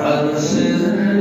Al-Sir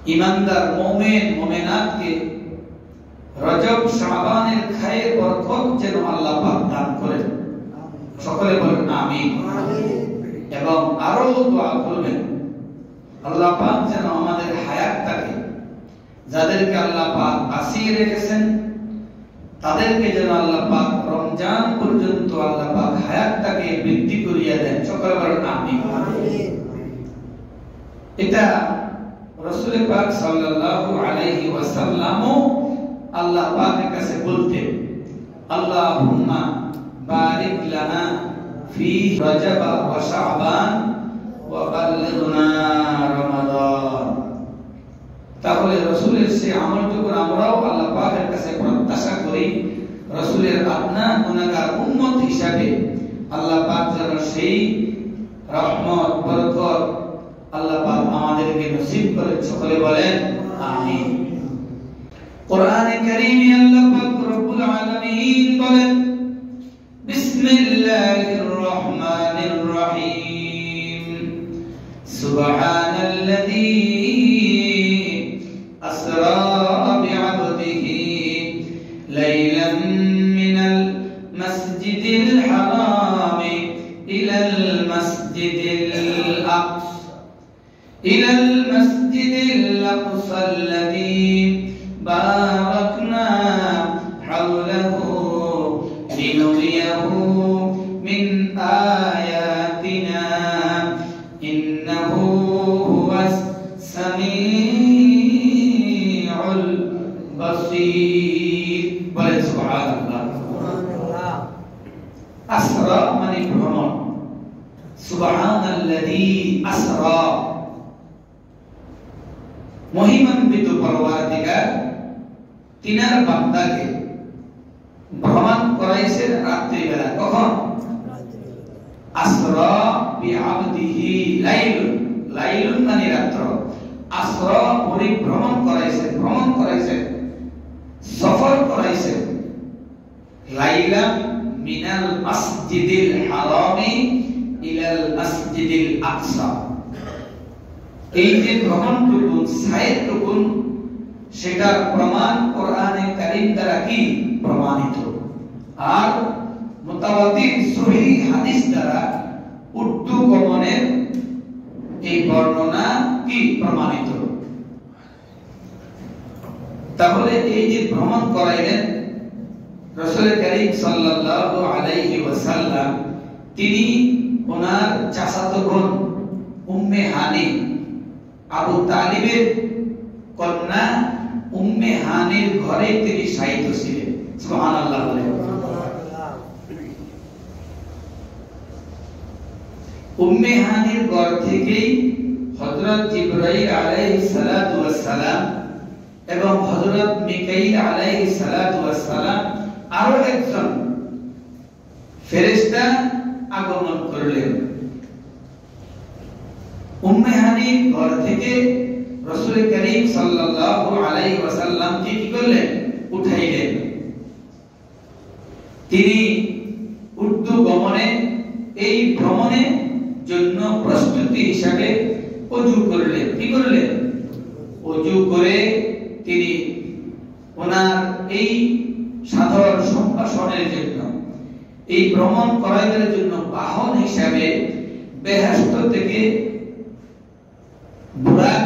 ईमानदार मोमेन मोमेनात के रजब शाबाনের খায়ের বরকত যেন আল্লাহ পাক দান করেন সকলে বলেন আমিন এবং আরো দোয়া করবেন আল্লাহ পাক যেন আমাদের হায়াতটাকে যাদেরকে আল্লাহ পাক বাঁচিয়ে রেখেছেন তাদেরকে যেন আল্লাহ পাক রমজান পর্যন্ত আল্লাহ পাক হায়াতটাকে বৃদ্ধি করিয়া দেন সকলে বলেন আমিন এটা রাসূল পাক সাল্লাল্লাহু আলাইহি ওয়াসাল্লাম আল্লাহ পাকের কাছে বলতেন আল্লাহুম্মা বারিক লানা ফি রজব ওয়া শাবান ওয়া বাল্লিগনা রমাদান তাহলে রাসূলের সেই আমলটুকু আমরাও আল্লাহ পাকের কাছে প্রত্যাশা করি রাসূলের আপনা গুনাহগার উম্মত হিসাবে আল্লাহ পাক যেন সেই রহমত বরকত আল্লাহ পাক আমাদেরকে নসিব করেন সকলে বলেন আমিন কোরআনে কারীমে আল্লাহ পাক রব্বুল আলামিন বলেন বিসমিল্লাহির রহমানির রহিম সুবহানাল্লাযী আসরা বি'আবদিহি লাইলাম মিনাল মাসজিদিল হারাম ইলাল মাসজিদিল আকসা إلى المسجد الأقصى الذي باركنا حوله لنريه من آياتنا إنه هو السميع البصير سبحان الله أسرى من البرمون سبحان الذي أسرى মহিমান্বিত পরওয়ারদিগার তিনার বান্দাকে ভ্রমণ করাইছেন রাত্রি বেলা কখন আসরা বিআবদিহি লাইলুন লাইলুন মানে রাত্র আসরা পরিভ্রমণ করাইছেন ভ্রমণ করাইছেন সফর করাইছেন লাইলা মিনাল মাসজিদিল হারামি ইলাল মাসজিদিল আকসা এই যে ভ্রমণটুকু সায়েরটুকু সেটার প্রমাণ কোরআনে কারীম দ্বারা কি প্রমাণিত আর মুতাওয়াতির সহিহ হাদিস দ্বারা উর্দু গমনের এই বর্ণনা কি প্রমাণিত তাহলে এই যে ভ্রমণ করাইলেন রাসূল কারীম সাল্লাল্লাহু আলাইহি ওয়াসাল্লাম তিনি ওনার চাচাতো বোন উম্মে হানি আবু তালিবের কন্যা উম্মে হানির ঘরে তিনি শায়িত ছিলেন সুবহানাল্লাহ বলেন উম্মে হানির ঘর থেকেই হযরত জিবরাইল আলাইহিস সালাতু ওয়াস সালাম এবং হযরত মিকাইল আলাইহিস সালাতু ওয়াস সালাম আরো একজন ফেরেশতা আগমন করলেন উম্মে হানির ঘর থেকে রাসূল করিম সাল্লাল্লাহু আলাইহি ওয়াসাল্লামকে কি করলেন? উঠাইলেন। তিনি উর্দু গমনে এই ভ্রমণের জন্য প্রস্তুতি হিসাবে ওযু করলেন। কি করলেন? ওযু করে তিনি ওনার এই সাধারণ সম্ভাষণের জন্য, এই ভ্রমণ করাইবার জন্য বাহন হিসাবে বেহেশত থেকে বুরাক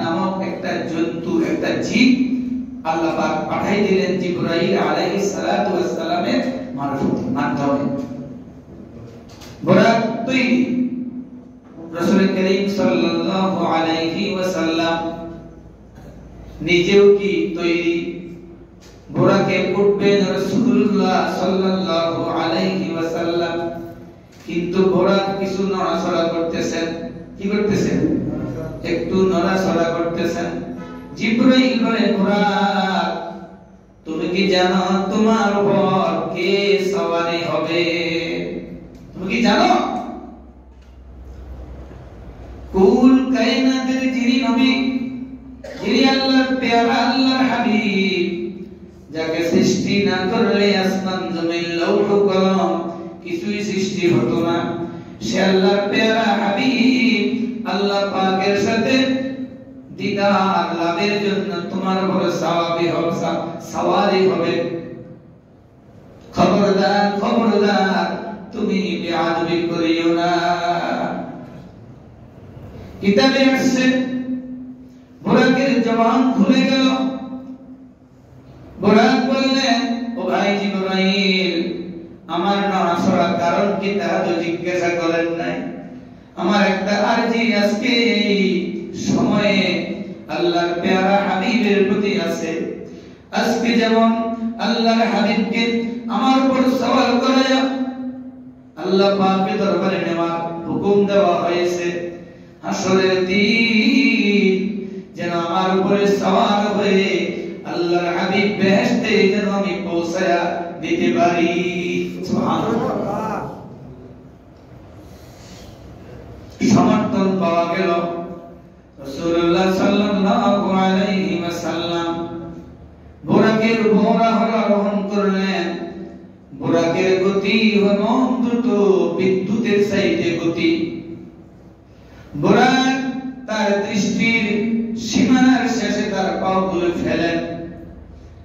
নামক একটা জন্তু, একটা জীব আল্লাহ পাক পাঠাই দিলেন জিবরাইল আলাইহিস সালাতু ওয়াস সালামের মাধ্যমে। বুরাক তৈরি রাসূল করিম সাল্লাল্লাহু আলাইহি ওয়াসাল্লাম নিজেও কি তৈরি, বুরাকে উঠবেন রাসূলুল্লাহ সাল্লাল্লাহু আলাইহি ওয়াসাল্লাম, কিন্তু বুরাক কিছু নড়াচড়া করতেছেন। কি করতেছেন? একটু নড়াচড়া করতেছেন। জিবরাইল বলে, বুরাক তুমি কি জানো তোমার উপর কে সওয়ারি হবে? তুমি কি জানো? কুল কায়নাতের যিনি নবী, যিনি আল্লাহর পেয়ারা, আল্লাহর হাবিব, যাকে সৃষ্টি না করলে আসমান জমিন লৌহ কলম কিছুই সৃষ্টি হতো না, সে আল্লাহর পেয়ারা হাবিব আল্লাহ পাকের সাথে দিদার লাভের জন্য তোমার উপর সওয়ারি হবে। খবরদার, খবরদার, তুমি বেয়াদবি করিও না। কিতাবে আসছে বুরাকের জবান খুলে গেল। বুরাক বললেন, ও ভাই জিবরাইল, আমার নড়াচড়ার কারণ কি তা তো জিজ্ঞাসা করেন নাই। আমার একটা আরজি আজকে এই সময়ে আল্লাহর পেয়ারা হাবিবের প্রতি আছে। আজকে যেমন আল্লাহর হাবিবকে আমার উপর সওয়াল করা, আল্লাহ পাকের দরবারে নেওয়ার হুকুম দেওয়া হয়েছে, হাসরের দিন যেন আমার উপরে সওয়াল হয়ে আল্লাহর হাবিব বেহেশতে যেন আমি পৌঁছায়া দিতে পারি। সুবহানাল্লাহ। সমর্থন পাওয়া গেল। রাসূলুল্লাহ সাল্লাল্লাহু আলাইহি ওয়াসাল্লাম বুরাকের উপর আরোহণ করলেন। বুরাকের গতি হলো দ্রুত বিদ্যুতের চাইতে গতি। বুরাক তার দৃষ্টির সীমানার শেষে তার পাগুলো ফেলেন,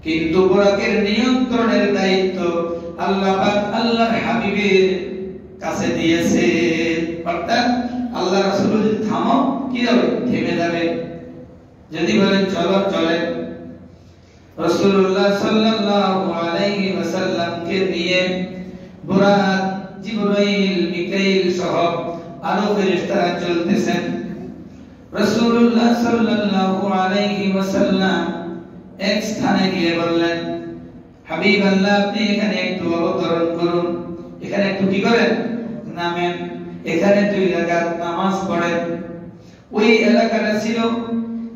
কিন্তু বুরাকের নিয়ন্ত্রণের দায়িত্ব আল্লাহ পাক আল্লাহর হাবিবের কাছে দিয়েছে। অর্থাৎ আল্লাহ রাসূল যদি থামো, কি হবে? থেমে যাবে। যদি বলেন চলো, চলে। রাসূলুল্লাহ সাল্লাল্লাহু আলাইহি ওয়াসাল্লামকে নিয়ে বুরাক, জিবরাইল, মিকাইল সহ আরো ফেরেশতারা চলতেছেন। রাসূলুল্লাহ সাল্লাল্লাহু আলাইহি ওয়াসাল্লাম এক স্থানে গিয়ে বললেন, হাবিব আল্লাহ, আপনি এখানে একটু অবতরণ করুন, এখানে একটু কি করেন? নামেন, এখানে 2 রাকাত নামাজ পড়েন। ওই এলাকাটা ছিল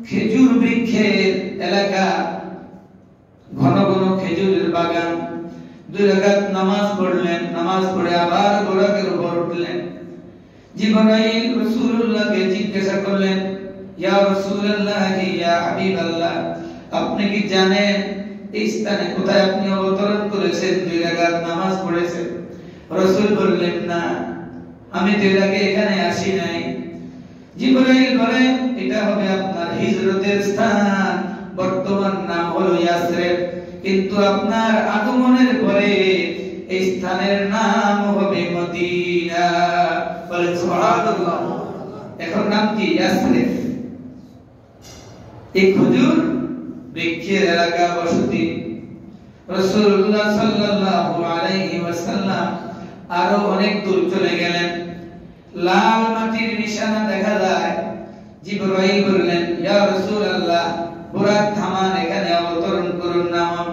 খেজুর বৃক্ষের এলাকা, ঘন ঘন খেজুরের বাগান। 2 রাকাত নামাজ পড়লেন, নামাজ পড়ে আবার বুরাকের উপর উঠলেন। জিবরাইল রাসূলুল্লাহকে জিজ্ঞাসা করলেন, ইয়া রাসূলুল্লাহ, ইয়া হাবিবাল্লাহ, আপনি কি জানেন এই স্থানে কোথায় আপনি অবতরণ করেছেন, 2 রাকাত নামাজ পড়েছেন? রাসূল বললেন, না, আমি তো এর আগে এখানে আসি নাই। জিবরাইল বলে, এটা হবে আপনার হিজরতের স্থান, বর্তমান নাম হলো ইয়াসরিব, কিন্তু আপনার আগমনের পরে এই স্থানের নাম হবে মদিনা। বলেন সুবহানাল্লাহ। এখন নাম কি? ইয়াসরিব। এই খেজুর বৃক্ষের এলাকা বসতি। রাসূলুল্লাহ সাল্লাল্লাহু আলাইহি ওয়াসাল্লাম আরো অনেক দূর চলে গেলেন। লাল মাটির নিশানা দেখা যায়। জিবরাইল বললেন, ইয়া রাসূলুল্লাহ, বুরাক থামান, এখানে অবতরণ করুন, নামান।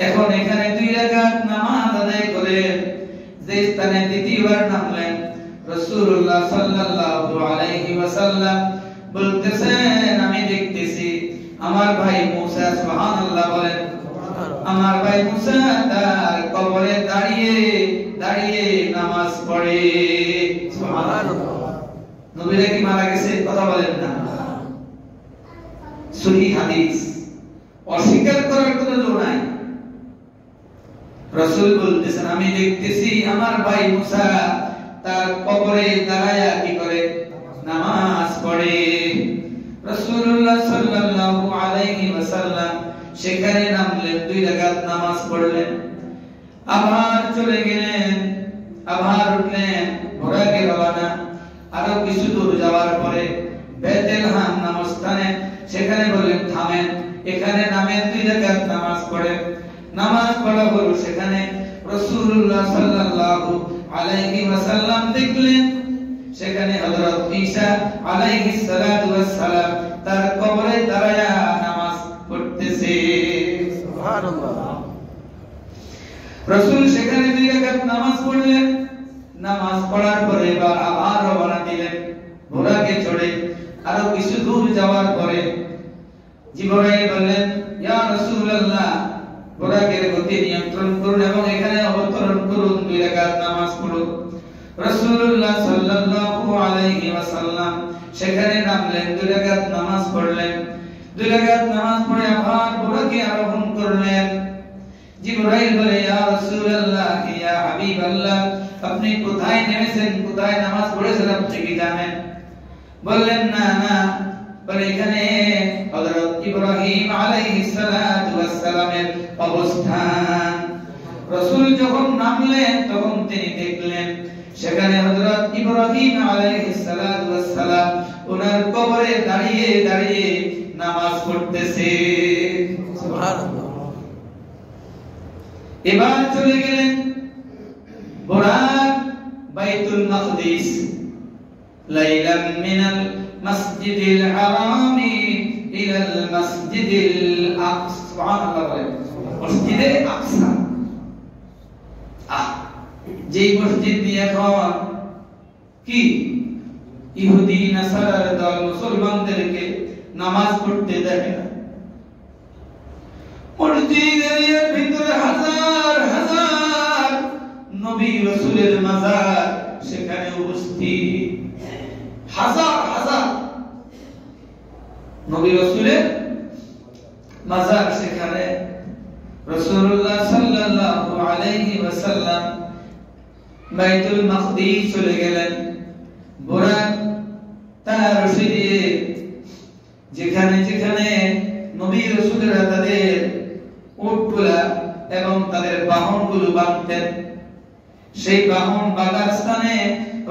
এখন এখানে 2 রাকাত নামাজ আদায় করে যে স্থানে দ্বিতীয়বার নামলেন, রাসূলুল্লাহ সাল্লাল্লাহু আলাইহি ওয়াসাল্লাম বলতেছেন, আমি দেখতেছি আমার ভাই মুসা, সুবহানাল্লাহ বলেন, আমার ভাই মুসা তার কবরে দাঁড়িয়ে দাঁড়িয়ে নামাজ পড়ে। সুবহানাল্লাহ। নবীরা কি মারা গেছে? কথা বলেন না। সহিহ হাদিস, অস্বীকার করার কোনো জো নাই। রাসূল বলতেছেন আমি দেখতেছি আমার ভাই মুসা তার কবরে দাঁড়ায়া কি করে? নামাজ পড়ে। রাসূলুল্লাহ সাল্লাল্লাহু আলাইহি ওয়াসাল্লাম সেখানে নামলেন, 2 রাকাত নামাজ পড়লেন, আবার চলে গেলেন, আবার উঠলেন, ঘোড়াকে রওনা। আরো কিছু দূর যাওয়ার পরে বেতেলহাম নামক স্থানে সেখানে বললেন থামেন, এখানে নামেন, 2 রাকাত নামাজ পড়েন। নামাজ পড়া হলো সেখানে। রাসূলুল্লাহ সাল্লাল্লাহু আলাইহি ওয়াসাল্লাম দেখলেন সেখানে হযরত ঈসা আলাইহিস সালাতু ওয়াস সালাম তার কবরে দাঁড়ায়া নামাজ পড়তেছে। সুবহানাল্লাহ। রাসূল সেখানে 2 রাকাত নামাজ পড়লেন। নামাজ পড়ার পরে এবার আবার রওনা দিলেন ঘোড়াকে চড়ে। আরো কিছু দূর যাওয়ার পরে জিবরাইল বললেন ইয়া রাসূলুল্লাহ ঘোড়াকে গতি নিয়ন্ত্রণ করুন এবং এখানে অবতরণ করুন, 2 রাকাত নামাজ পড়ুন। রাসূলুল্লাহ সাল্লাল্লাহু আলাইহি ওয়াসাল্লাম সেখানে নামলেন, 2 রাকাত নামাজ পড়লেন। 2 রাকাত নামাজ পড়ে আবার ঘোড়াকে আরোহণ করলেন। জিবরাইল বলে ইয়া রাসূলুল্লাহ ইয়া হাবিবাল্লাহ আপনি কোথায় নেমেছেন, কোথায় নামাজ পড়েছেন আপনি কি জানেন? বললেন না না, বলে এখানে হযরত ইব্রাহিম আলাইহিস সালাতু ওয়াস সালামের অবস্থান। রাসূল যখন নামলেন তখন তিনি দেখলেন সেখানে হযরত ইব্রাহিম আলাইহিস সালাতু ওয়াস সালাম ওনার কবরে দাঁড়িয়ে দাঁড়িয়ে নামাজ পড়তেছে। সুবহানাল্লাহ। এবার চলে গেলেন বুরাক বাইতুল মাকদিস, লাইলাম মিনাল মাসজিদিল হারামি ইলাল মাসজিদিল আকসা। সুবহানাল্লাহ। মসজিদে আকসা, যেই মসজিদ দিয়ে এখন কি ইহুদি নাসারার দল মুসলমানদেরকে নামাজ পড়তে দেয় না। মসজিদের ভিতরে হাজার হাজার নবী রাসূলের মাজার সেখানে উপস্থিত, হাজার হাজার নবী রাসূলের মাজার সেখানে। রাসূলুল্লাহ সাল্লাল্লাহু আলাইহি ওয়াসাল্লাম বাইতুল মাকদিস চলে গেলেন। বুরাক তার রশি দিয়ে যেখানে যেখানে নবী রাসূলেরা তাদের উটগুলা এবং তাদের বাহনগুলো বাঁধতেন, সেই বাহন বাঁধার স্থানে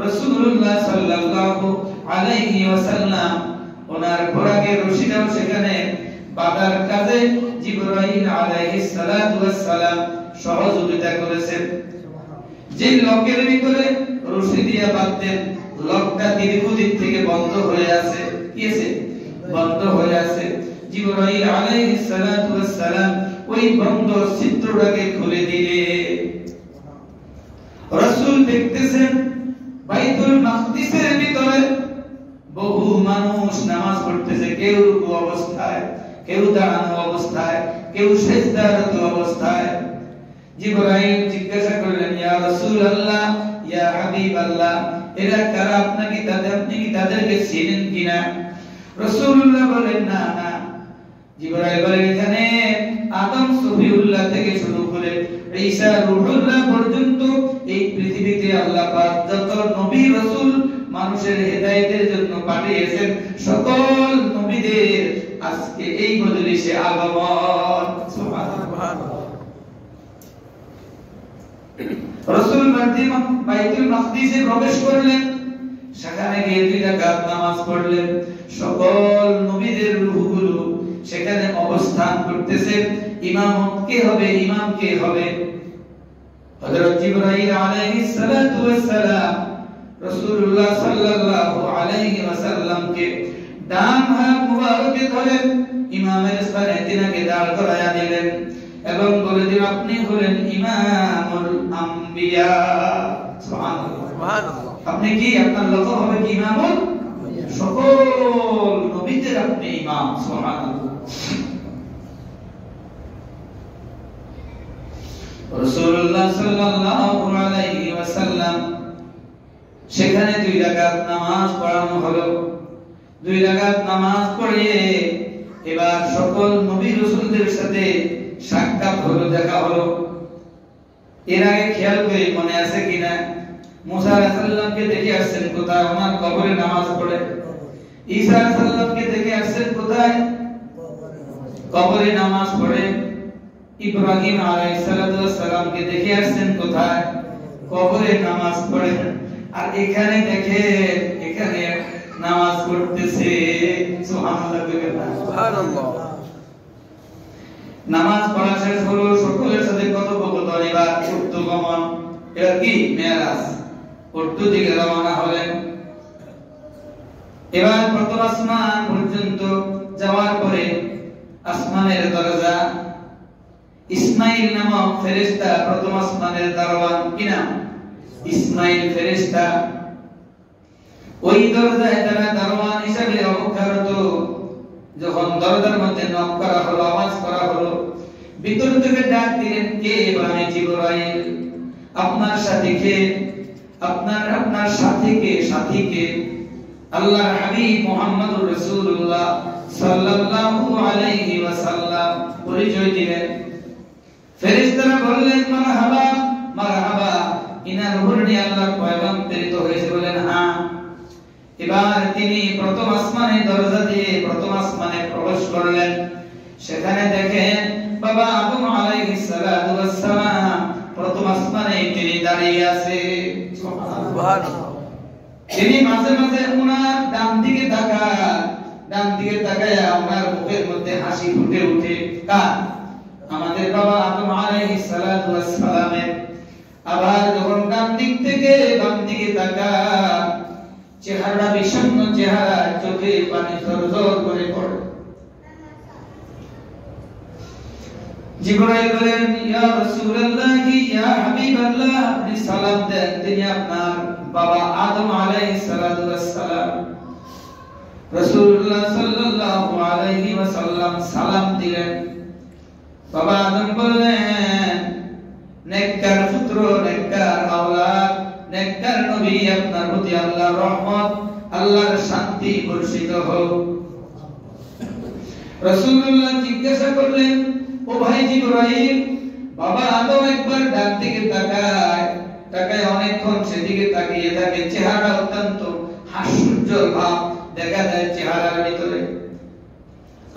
রাসূলুল্লাহ সাল্লাল্লাহু আলাইহি ওয়াসাল্লাম ওনার ঘোড়াকে রশিটাও সেখানে বাঁধার কাজে জিবরাইল আলাইহিস সালাতু ওয়াস সালাম সহযোগিতা করেছেন। যে লকের ভিতরে রশি দিয়ে বাঁধতেন, লকটা দীর্ঘদিন থেকে বন্ধ হয়ে আছে, কি আছে? বন্ধ হয়ে আছে। জিবরাইল আলাইহিস সালাতু ওয়াস সালাম ওই বন্ধ ছিদ্রটাকে খুলে দিলে রাসূল দেখতেছেন বাইতুল মাকদিসের ভিতরে বহু মানুষ নামাজ পড়তেছে, কেউ রুকু অবস্থায়, কেউ দাঁড়ানো অবস্থায়, কেউ সিজদারত অবস্থায়। জিবরাইল জিজ্ঞাসা করলেন ইয়া রাসূলুল্লাহ ইয়া হাবিবাল্লাহ এরা কারা? আপনি কি তাদেরকে চিনেন কিনা? রাসূলুল্লাহ বলেন না না। জিবরাইল বলেন এখানে আদম সফিউল্লাহ থেকে শুরু করে ঈসা রূহুল্লাহ পর্যন্ত এই পৃথিবীতে আল্লাহ পাক যত নবী রাসূল মানুষের হেদায়েতের জন্য পাঠিয়েছেন সকল নবীদের আজকে এই মজলিসে আগমন। সুবহানাল্লাহ। রাসূল বাইতুল মাকদিসে প্রবেশ করলেন, সেখানে গিয়ে 2 রাকাত নামাজ পড়লেন। সকল নবীদের রূহগুলো সেখানে অবস্থান করতেছে। ইমামত কে হবে? ইমাম কে হবে? হযরত জিবরাইল আলাইহিস সালাতু ওয়াস সালাম রাসূলুল্লাহ সাল্লাল্লাহু আলাইহি ওয়াসাল্লামকে ডান হাত মুবারকে ধরে ইমামের স্থানে তিনাকে দাঁড় করায়া দিলেন এবং বলে দিলেন আপনি হলেন ইমামুল আম্বিয়া। সুবহানাল্লাহ। সুবহানাল্লাহ। আপনি কি, আপনার লক্ষ্য হবে কি? ইমামুল, সকল নবীদের আপনি ইমাম। সুবহানাল্লাহ। রাসূলুল্লাহ সাল্লাল্লাহু আলাইহি ওয়াসাল্লাম সেখানে 2 রাকাত নামাজ পড়ানো হলো। 2 রাকাত নামাজ পড়িয়ে এবার সকল নবী রাসূলদের সাথে সাক্ষাৎ হলো, দেখা হলো। এর আগে খেয়াল করে মনে আছে কিনা, মুসা আলাইহিস সালামকে দেখে আসছেন কোথায়? ওনার কবরে নামাজ পড়ে। ঈসা আলাইহিস সালামকে দেখে আসছেন কোথায়? কবরে নামাজ পড়ে। ইব্রাহিম আলাইহিস সালামকে দেখে আসছেন কোথায়? কবরে নামাজ পড়ে। আর এখানে দেখে এখানে নামাজ পড়তেছে। সুবহানাল্লাহ। নামাজ পড়া শেষ হলো, সকলের সাথে কথোপকথন, এবার ঊর্ধ্বগমন। এবার কি? মেরাজ। ঊর্ধ্ব দিকে রওনা হলেন। এবার প্রথম আসমান পর্যন্ত যাওয়ার পরে আসমানের দরজা, ইসমাইল নামক ফেরেশতা প্রথম আসমানের দারোয়ান। কি নাম? ইসমাইল ফেরেশতা। ওই দরজায় তারা দারোয়ান হিসেবে অবক্ষারত। যখন দরজার মধ্যে নক করা হলো, আওয়াজ করা হলো, ভিতর থেকে ডাক দিলেন, কে? আমি জিবরাইল। আপনার সাথী কে? আপনার সাথী কে? সাথী কে? আল্লাহর হাবিব মুহাম্মদুর রাসূলুল্লাহ সাল্লাল্লাহু আলাইহি ওয়াসাল্লাম পরিচয় দিলেন। ফেরেশতারা বললেন, মারহাবা মারহাবা, ইনার উপর নিয়ে আল্লাহর পয়গাম প্রেরিত হয়েছে। বলেন, হ্যাঁ। এবার তিনি প্রথম আসমানে দরজা দিয়ে প্রথম আসমানে প্রবেশ করলেন। সেখানে দেখেন বাবা আদম আলাইহিস সালাতু ওয়াস সালাম প্রথম আসমানে তিনি দাঁড়িয়ে আছে। সুবহানাল্লাহ। তিনি মাঝে মাঝে ওনার ডান দিকে তাকায় ওনার মুখের মধ্যে হাসি ফুটে ওঠে। কার? আমাদের বাবা আদম আলাইহিস সালাতু ওয়াস সালামের। আবার যখন ডান দিক থেকে বাম দিকে তাকায়, চেহারা বিষণ্ণ চেহারা, চোখে পানি ঝরঝর করে পড়ে। জিবরাইল বলেন, ইয়া রাসূলুল্লাহ, ইয়া হাবিবাল্লাহ, আপনি সালাম দেন। তিনি আপনার বাবা আদম আলাইহিস সালাতু ওয়াস সালাম। রাসূলুল্লাহ সাল্লাল্লাহু আলাইহি ওয়াসাল্লাম সালাম দিলেন। বাবা আদম বললেন, নেককার পুত্র, নেককার আওলাদ, নেককার নবী, আপনার প্রতি আল্লাহর রহমত, আল্লাহর শান্তি বর্ষিত হোক। রাসূলুল্লাহ জিজ্ঞাসা করলেন, ও ভাই জিবরাইল, বাবা আদম একবার ডান দিকে তাকায় অনেকক্ষণ সেদিকে তাকিয়ে থাকে, চেহারা অত্যন্ত হাস্যোজ্জ্বল ভাব দেখা যায় চেহারার ভিতরে।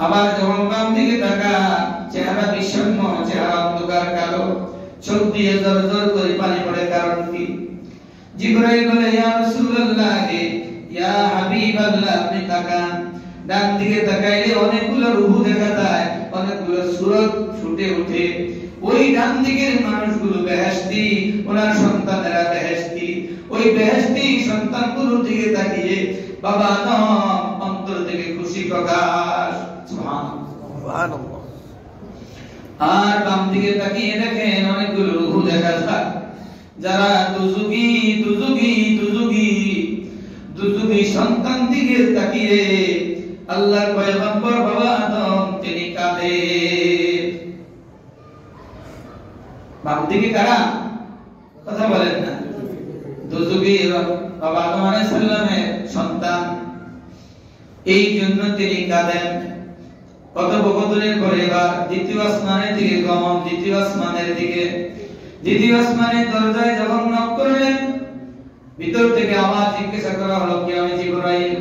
আবার যখন বাম দিকে তাকায়, চেহারা বিষণ্ণ, চেহারা অন্ধকার কালো, চোখ দিয়ে জড়জড় করে পানি পড়ে। কারণ কি? জিবরাইল বলে, ইয়া রাসূলুল্লাহ, ইয়া হাবিবাল্লাহ, আপনি তাকান। ডান দিকে তাকাইলে অনেকগুলো রূহ দেখা যায়, অনেকগুলো সূরত ফুটে ওঠে। ওই ডান দিকের মানুষগুলো বেহেশতি, ওনার সন্তানেরা বেহেশতি। ওই বেহেশতি সন্তানগুলোর দিকে তাকিয়ে বাবা আদম অন্তর থেকে খুশি প্রকাশ। সুবহানাল্লাহ। আর বাম দিকে তাকিয়ে দেখেন অনেকগুলো রূহ দেখা যায়, যারা দুজুগি সন্তান দিকে তাকিয়ে আল্লাহর পয়গম্বর বাবা আদম তিনি কাঁদে। বাম দিকে কারা? কথা বলেন না। দুজুগি বাবা আদম আলাইহিস সালামের সন্তান, এই জন্য তিনি কাঁদেন। কথোপকথনের পরে এবার দ্বিতীয় আসমানের দিকে গমন। দ্বিতীয় আসমানের দরজায় যখন নক করলেন, ভিতর থেকে আওয়াজ জিজ্ঞাসা করা হলো, কে? আমি জিবরাইল।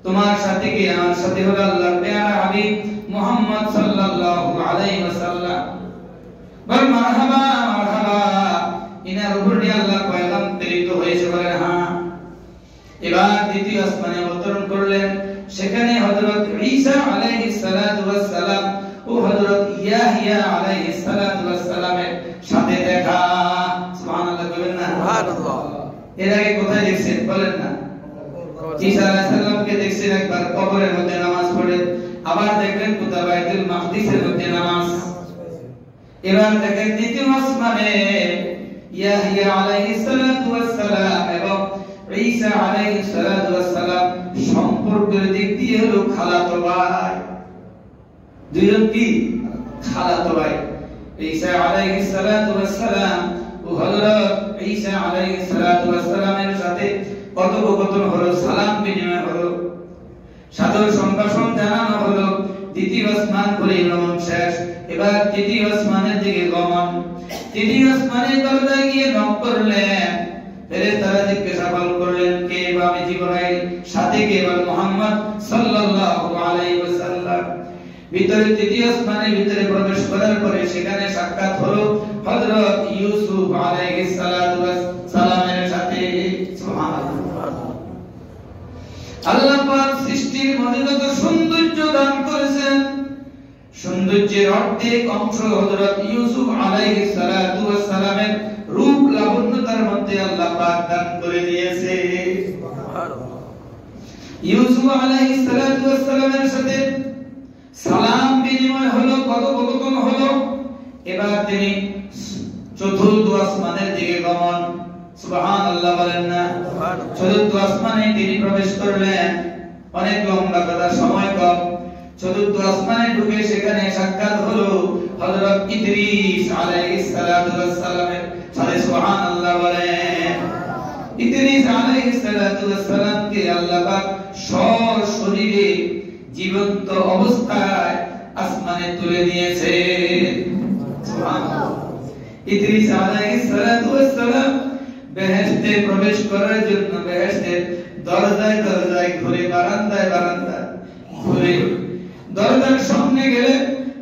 তোমার সাথে কি? আমার সাথে হলো আল্লাহর প্যারা হাবিব মুহাম্মদ সাল্লাল্লাহু আলাইহি ওয়াসাল্লাম। বল, মারহাবা মারহাবা, ইনার উপর দিয়ে আল্লাহর পয়গাম প্রেরিত হয়েছে। বলেন, হ্যাঁ। এবার দ্বিতীয় আসমানে অবতরণ করলেন। সেখানে হযরত ঈসা আলাইহিস সালাতু ওয়াস সালাম ও হযরত ইয়াহইয়া আলাইহিস সালাতু ওয়াস সালামের সাথে দেখা। সুবহানাল্লাহ বলেন না? সুবহানাল্লাহ। এর আগে কোথায় দেখছেন বলেন না? ঈসা আলাইহিস সালামকে দেখছেন একবার কবরের মধ্যে নামাজ পড়ে, আবার দেখলেন কোথায়? বাইতুল মাকদিসের মধ্যে নামাজ। এবার দেখেন দ্বিতীয় আসমানে ইয়াহইয়া আলাইহিস সালাতু ওয়াস সালাম এবং ঈসা আলাইহিস সালাতু ওয়াস সালাম সম্পর্কের দিক দিয়ে হলো খালাতো ভাই। দুইজন কি? খালাতো ভাই। ঈসা আলাইহিস সালাতু ওয়াস সালাম হযরত ঈসা আলাইহিস সালাতু ওয়াস সালামের সাথে কথোপকথন হলো, সালাম বিনিময় হলো, সাদর সম্ভাষণ জানানো হলো। দ্বিতীয় আসমান পরিভ্রমণ শেষ, এবার তৃতীয় আসমানের দিকে গমন। তৃতীয় আসমানের দরজায় গিয়ে নক করলেন, ফেরেশতারা জিজ্ঞাসা করলেন কে? আমি জিবরাইল। সাথে কে? মুহাম্মদ সাল্লাল্লাহু আলাইহি ওয়াসাল্লাম। ভিতরে তৃতীয় আসমানের ভিতরে প্রবেশ করার পরে সেখানে সাক্ষাৎ হলো হযরত ইউসুফ আলাইহিস সালাতু ওয়াস সালামের সাথে। সুবহানাল্লাহ। আল্লাহ পাক সৃষ্টির মধ্যে যত সৌন্দর্য দান করেছেন, সৌন্দর্যের অর্ধেক অংশ হযরত ইউসুফ আলাইহিস সালাতু ওয়াস সালামের রূপ লাবণ্যতার মধ্যে আল্লাহ পাক দান করে দিয়েছে। সুবহানাল্লাহ। ইউসুফ আলাইহিস সালাতু ওয়াস সালামের সাথে সালাম বিনিময় হলো, কথোপকথন হলো। এবার তিনি চতুর্থ আসমানের দিকে গমন। সুবহানাল্লাহ বলেন না? চতুর্থ আসমানে তিনি প্রবেশ করলেন। অনেক লম্বা কথা, সময় কম। চতুর্থ আসমানে ঢুকে সেখানে সাক্ষাৎ হলো হযরত ইদ্রিস আলাইহিস সালাতু ওয়াস সালামের সাথে। সুবহানাল্লাহ বলেন। ইদ্রিস আলাইহিস সালাতু ওয়াস সালামকে আল্লাহ পাক সশরীরে জীবন্ত অবস্থায় আসমানে তুলে নিয়েছে। সুবহানাল্লাহ। ইদ্রিস আলাইহিস সালাতু ওয়াস সালাম বেহেশতে প্রবেশ করার জন্য বেহেশতের দরজায় দরজায় ঘুরে, বারান্দায় বারান্দায় ঘুরে, দরজার সামনে গেলে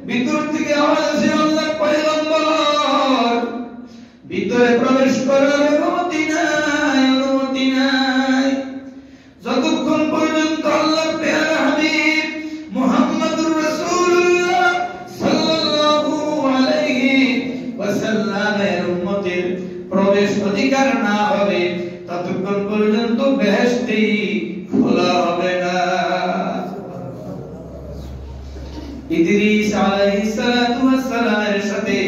ভিতর থেকে আওয়াজ আসে, আল্লাহর পয়গম্বর ভিতরে প্রবেশ করার অনুমতি নাই, অনুমতি নাই। যতক্ষণ পর্যন্ত আল্লাহর পেয়ারা হাবিব মুহাম্মদুর রাসূলুল্লাহ সাল্লাল্লাহু আলাইহি ওয়াসাল্লামের উম্মতের প্রবেশ অধিকার না হবে, ততক্ষণ পর্যন্ত বেহেশতে খোলা হবে না। ইদ্রিস আলাইহিস সালাতু ওয়াস সালামের সাথে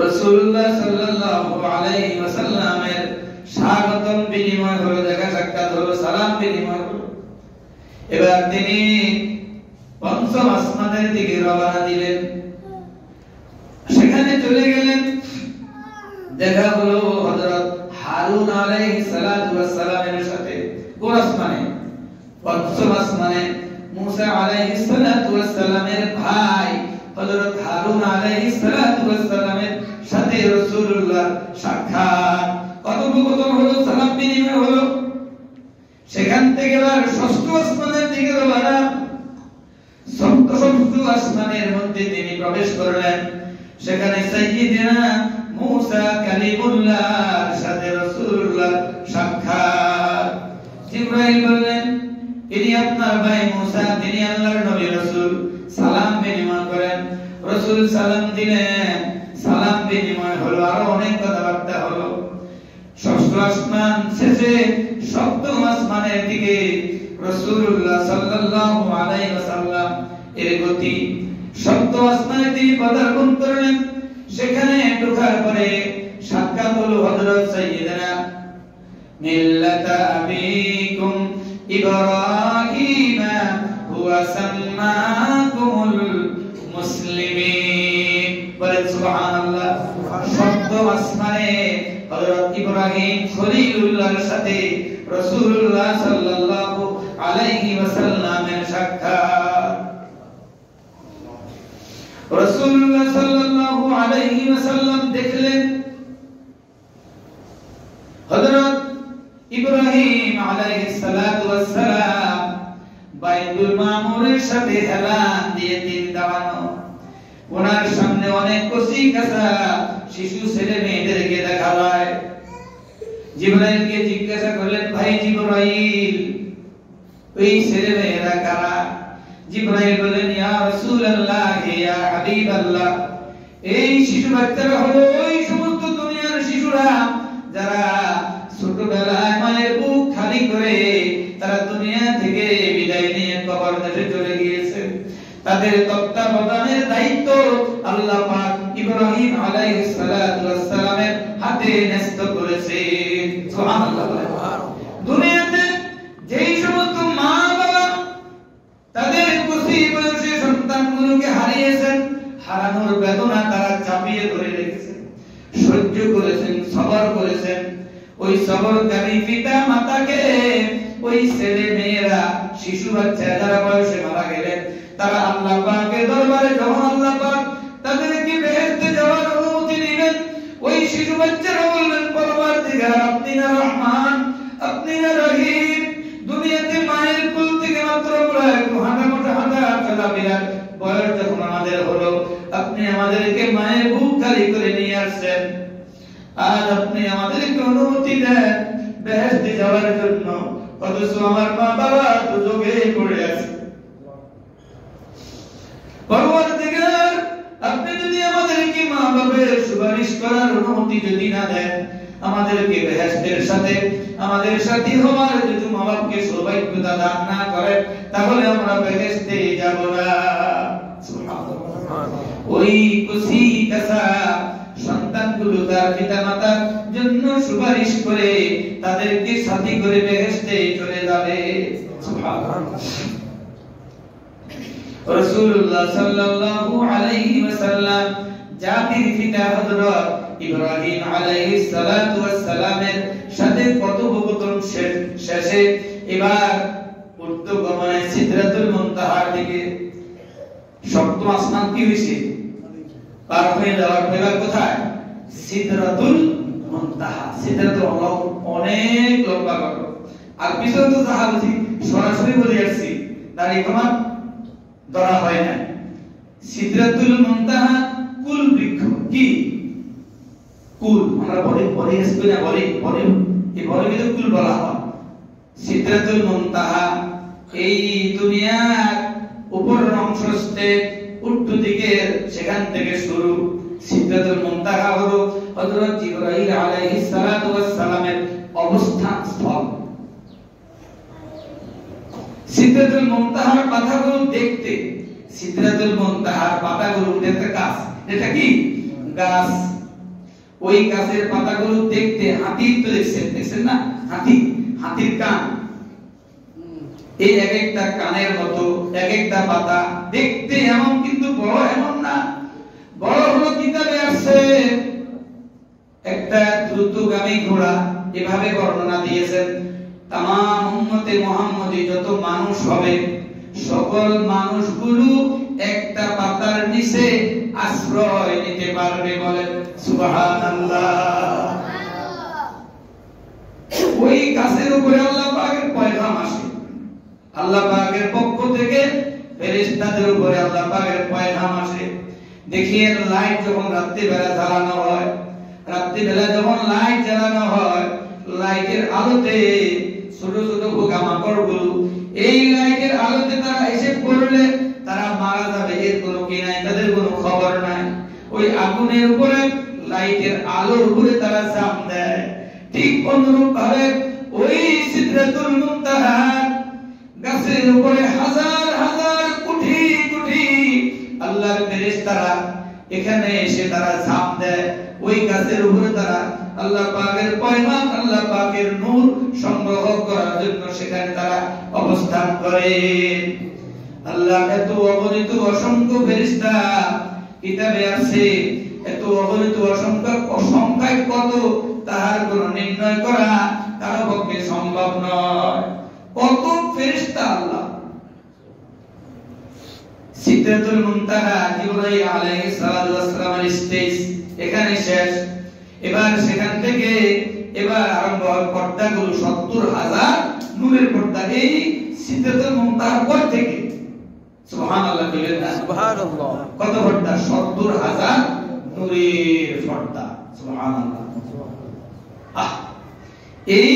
রাসূলুল্লাহ সাল্লাল্লাহু আলাইহি ওয়াসাল্লামের স্বাগতম বিনিময় হলো, দেখা সাক্ষাৎ হলো, সালাম বিনিময় হলো। এবার তিনি পঞ্চম আসমানের দিকে রওনা দিলেন। সেখানে চলে গেলেন, দেখা হলো হযরত হারুন আলাইহিস সালাতু ওয়াস সালামের সাথে। কোন আসমানে? পঞ্চম আসমানে। মুসা আলাইহিস সালাতু ওয়াস সালামের ভাই হযরত হারুন আলাইহিস সালাতু ওয়াস সালামের সাথে রাসূলুল্লাহ সাক্ষাৎ, কথোপকথন হলো, সালাম বিনিময় হলো। সেখান থেকে এবার ষষ্ঠ আসমানের দিকে রওনা। ষষ্ঠ আসমানের মধ্যে তিনি প্রবেশ করলেন। সেখানে সাইয়্যিদিনা মুসা কালিমুল্লাহর সাথে রাসূলুল্লাহ সাক্ষাৎ। জিবরাইল বললেন, ইনি আপনার ভাই মুসা, তিনি আল্লাহর নবী রাসূল। সালাম বিনিময় করেন। রাসূল সালাম দিলেন, সালাম বিনিময় হলো, আরো অনেক কথাবার্তা হলো। ষষ্ঠ আসমান শেষে সপ্তম আসমানের দিকে রাসূলুল্লাহ সাল্লাল্লাহু আলাইহি ওয়াসাল্লাম এর গতি। সপ্তম আসমানে তিনি পদার্পণ করলেন। সেখানে ঢোকার পরে সাক্ষাৎ হলো হযরত সাইয়্যিদানা মিল্লাতা আবিকুম ইব্রাহিম হুয়া সাম্মাকুমুল মুসলিমিন। বলেন সুবহানাল্লাহ। সপ্তম আসমানে হযরত ইব্রাহিম খলিলুল্লাহর সাথে রাসূলুল্লাহ সাল্লাল্লাহু আলাইহি ওয়াসাল্লামের সাক্ষাৎ। রাসূলুল্লাহ সাল্লাল্লাহু আলাইহি ওয়াসাল্লাম দেখলেন হযরত ইব্রাহিম আলাইহিস সালাতু ওয়াস সালাম বাইতুল মামুরের সাথে হেলান দিয়ে তিন দাঁড়ানো। ওনার সামনে অনেক কচি কাঁচা শিশু ছেলে মেয়েদেরকে দেখা যায়। জিবরাইলকে জিজ্ঞাসা করলেন, ভাই জিবরাইল, ওই ছেলে মেয়েরা কারা? জিবরাইল বললেন, ইয়া রাসূলুল্লাহ, ইয়া হাবিবাল্লাহ, এই শিশু বাচ্চারা হলো ওই সমস্ত দুনিয়ার শিশুরা যারা ছোটবেলায় মায়ের বুক খালি করে তারা দুনিয়া থেকে বিদায় নিয়ে কবর দেশে চলে গিয়েছে। তাদের তত্ত্বাবধানের দায়িত্ব আল্লাহ পাক ইব্রাহিম আলাইহিস সালাতু ওয়াস সালামের হাতে ন্যস্ত করেছেন। সুবহানাল্লাহ। দুনিয়াতে যেই সমস্ত মা বাবা তাদের কুসি বয়সে সন্তানগুলোকে হারিয়েছেন, হারানোর বেদনা তারা চাপিয়ে ধরে রেখেছেন। করেছেন, সবর করেছেন। ওই সবরকারী পিতা মাতাকে ওই ছেলে মেয়েরা, শিশু বাচ্চা যারা বয়সে মারা গেলেন, তারা আল্লাহ পাকের দরবারে যখন আল্লাহ পাক তাদেরকে বেহেশতে যাওয়ার অনুমতি দিবেন, ওই শিশু বাচ্চারা বলবেন, পরওয়ারদিগার আপনি না রহমান, আপনি না রহিম। দুনিয়াতে মায়ের কোল থেকে মাত্র প্রায় হাঁটা চলাফেরার বয়স যখন আমাদের হলো, আপনি আমাদেরকে মায়ের বুক খালি করে নিয়ে আসছেন, আর আপনি আমাদেরকে অনুমতি দেন বেহেশতে যাওয়ার জন্য, অথচ আমার মা বাবা দুজকে পড়ে আছে। পরওয়ারদিগার আপনি যদি আমাদেরকে মা বাবার সুপারিশ করার অনুমতি যদি না দেন, আমাদেরকে বেহেশতের সাথে আমাদের সাথী হওয়ার যদি মা বাবাকে সৌভাগ্যতা দান না করেন, তাহলে আমরা বেহেশতে যাব না। সুবহানাল্লাহ। ওই খুশি কাসা সন্তানগুলো তার পিতামাতার জন্য সুপারিশ করে তাদেরকে সাথী করে বেহেশতে চলে যাবে। সুবহানাল্লাহ। রাসূলুল্লাহ সাল্লাল্লাহু আলাইহি ওয়াসাল্লাম জাতির পিতা হযরত ইব্রাহিম আলাইহিস সালাতু ওয়াস সালামের সাথে কথোপকথন শেষে এবার ঊর্ধ্বগমনে সিদরাতুল মুনতাহার দিকে, সপ্তম আসমান কি হইছে, পার হয়ে যাওয়ার এবার কোথায়, সিদরাতুল মুনতাহা। সিদরাতুল অনেক লম্বা কথা, আর পিছনে তো যাহা বলছি সরাসরি বলে আসছি, তার এখনো ধরা হয় না। সিদরাতুল মুনতাহা কুল বৃক্ষ, কি কুল, আমরা বলে আসছি না, বলে এই বলে কিন্তু কুল বলা হয়। সিদরাতুল মুনতাহা এই দুনিয়ার উপরের অংশ উত্তর দিকে, সেখান থেকে শুরু। সিদরাতুল মুনতাহা হলো হযরত জিবরাইল আলাইহিস সালাতু ওয়াস সালামের অবস্থান স্থল। সিদরাতুল মুনতাহার পাতাগুলো দেখতে, সিদরাতুল মুনতাহার পাতাগুলো একটা গাছ, এটা কি গাছ, ওই গাছের পাতাগুলো দেখতে হাতির তো দেখছেন না, হাতির কান, এই এক একটা কানের মতো এক একটা পাতা দেখতে এমন, কিন্তু বড় এমন না। বড় হলো কিতাবে আসছে একটা দ্রুতগামী ঘোড়া, এভাবে বর্ণনা দিয়েছেন, তামাম উম্মতে মুহাম্মদী যত মানুষ হবে, সকল মানুষগুলো একটা পাতার নিচে আশ্রয় নিতে পারবে, বলেন সুবহানাল্লাহ। ওই গাছের উপরে আল্লাহ পাকের পয়গাম আসে, আল্লাহ পাকের পক্ষ থেকে ফেরেশতাদের উপরে আল্লাহ পাকের পয়গাম আসে। দেখিয়ে লাইট যখন রাত্রি বেলা জ্বালানো হয়, রাত্রি বেলা যখন লাইট জ্বালানো হয়, লাইটের আলোতে ছোট ছোট পোকামাকড়গুলো এই লাইটের আলোতে তারা এসে পড়লে তারা মারা যাবে, এর কোনো কি নাই, তাদের কোনো খবর নাই। ওই আগুনের উপরে লাইটের আলোর উপরে তারা জাম দেয়। ঠিক অনুরূপ ভাবে ওই সিদরাতুল মুনতাহা গাছের উপরে হাজার হাজার কোটি কোটি আল্লাহর ফেরেশতারা এখানে এসে তারা ঝাঁপ দেয়। ওই গাছের উপরে তারা আল্লাহ পাকের পয়গাম, আল্লাহ পাকের নূর সংগ্রহ করার জন্য সেখানে তারা অবস্থান করে। আল্লাহ এত অগণিত অসংখ্য ফেরেশতা কিতাবে আছে, এত অগণিত অসংখ্যায় কত তাহার কোনো নির্ণয় করা কারো পক্ষে সম্ভব নয়। কত ফেরেশতা আল্লাহ। সিদরাতুল মুনতাহা জিবরাইল আলাইহিস সালাতু ওয়াস সালামের স্টেজ এখানে শেষ। এবার সেখান থেকে এবার আরম্ভ হয় পর্দাগুলো, ৭০,০০০ নূরের পর্দা এই সিদরাতুল মুনতাহার পর থেকে। সুবহানাল্লাহ, বলেন না সুবহানাল্লাহ। কত পর্দা? ৭০,০০০ নূরের পর্দা। সুবহানাল্লাহ। এই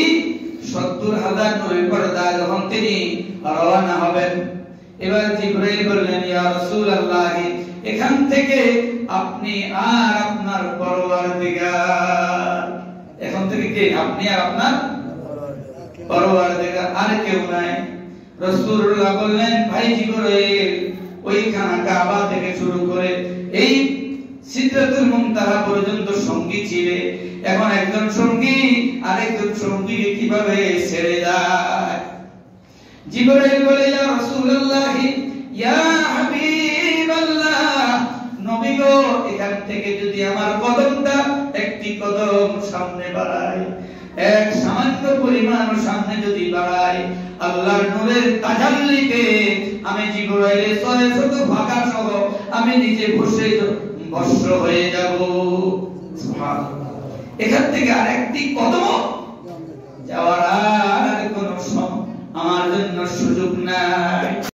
৭০,০০০ নূরের পর্দা যখন তিনি রওনা হবেন, এবার জিবরাইল বললেন, ইয়া রাসূলুল্লাহ, এখান থেকে আপনি আর আপনার পরওয়ারদিগার, এখন থেকে কে? আপনি আর আপনার পরওয়ারদিগার, আর কেউ নাই। রাসূলুল্লাহ বললেন, ভাই জিবরাইল, ওইখানে কাবা থেকে শুরু করে এই সিদরাতুল মুনতাহা পর্যন্ত সঙ্গী ছিলে, এখন একজন সঙ্গী আরেকজন সঙ্গীকে কিভাবে ছেড়ে যায়? জিবরাইল বলে, ইয়া রাসূলুল্লাহ, ইয়া হাবিবাল্লাহ, নবী গো, এখান থেকে যদি আমার কদমটা একটি কদম সামনে বাড়াই, এক সামান্য পরিমাণ সামনে যদি বাড়াই, আল্লাহর নূরের তাজাল্লিতে আমি জিবরাইলের 600 ফাঁকা সহ আমি নিজে ভস্ম হয়ে যাব। সুবহানাল্লাহ। এখান থেকে আরেকটি কদম যাওয়ার আর কোনো আমার জন্য সুযোগ নাই।